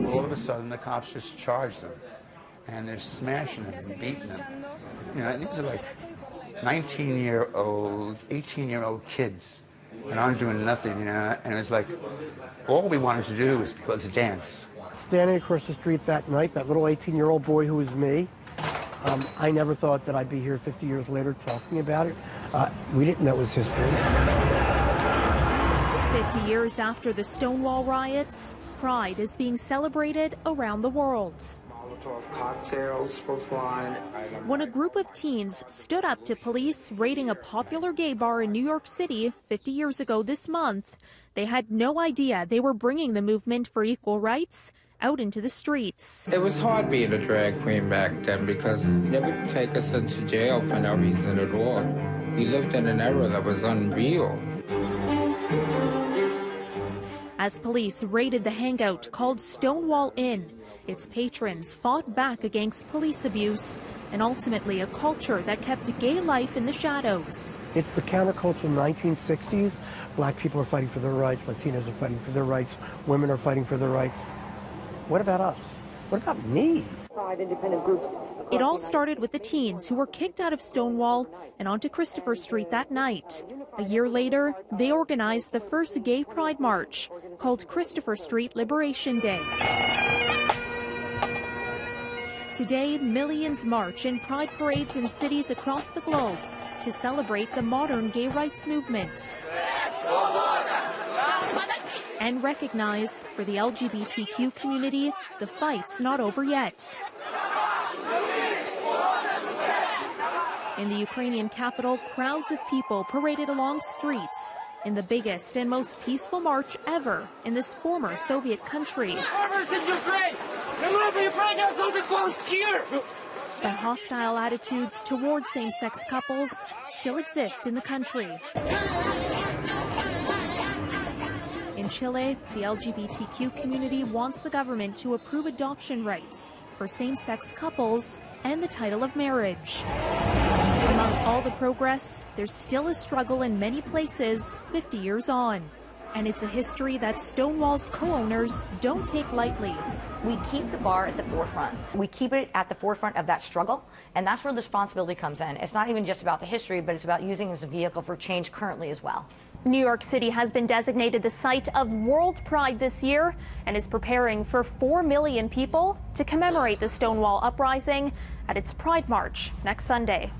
All of a sudden, the cops just charge them, and they're smashing them and beating them. You know, and these are like 19-year-old, 18-year-old kids, and I'm doing nothing, you know, and it was like, all we wanted to do was to dance. Standing across the street that night, that little 18-year-old boy who was me, I never thought that I'd be here 50 years later talking about it. We didn't know it was history. 50 years after the Stonewall Riots, Pride is being celebrated around the world. Cocktails were flying. When a group of teens stood up to police raiding a popular gay bar in New York City 50 years ago this month, they had no idea they were bringing the movement for equal rights out into the streets. It was hard being a drag queen back then because they would take us into jail for no reason at all. We lived in an era that was unreal. As police raided the hangout called Stonewall Inn, its patrons fought back against police abuse and ultimately a culture that kept gay life in the shadows. It's the counterculture 1960s. Black people are fighting for their rights, Latinos are fighting for their rights, women are fighting for their rights. What about us? What about me? Independent groups. It all started with the teens who were kicked out of Stonewall and onto Christopher Street that night. A year later, they organized the first gay pride march called Christopher Street Liberation Day. Today, millions march in pride parades in cities across the globe to celebrate the modern gay rights movement and recognize, for the LGBTQ community, the fight's not over yet. In the Ukrainian capital, crowds of people paraded along streets in the biggest and most peaceful march ever in this former Soviet country. But hostile attitudes toward same-sex couples still exist in the country. In Chile, the LGBTQ community wants the government to approve adoption rights for same-sex couples and the title of marriage. Among all the progress, there's still a struggle in many places 50 years on. And it's a history that Stonewall's co-owners don't take lightly. We keep the bar at the forefront. We keep it at the forefront of that struggle, and that's where the responsibility comes in. It's not even just about the history, but it's about using it as a vehicle for change currently as well. New York City has been designated the site of World Pride this year and is preparing for 4 million people to commemorate the Stonewall Uprising at its Pride March next Sunday.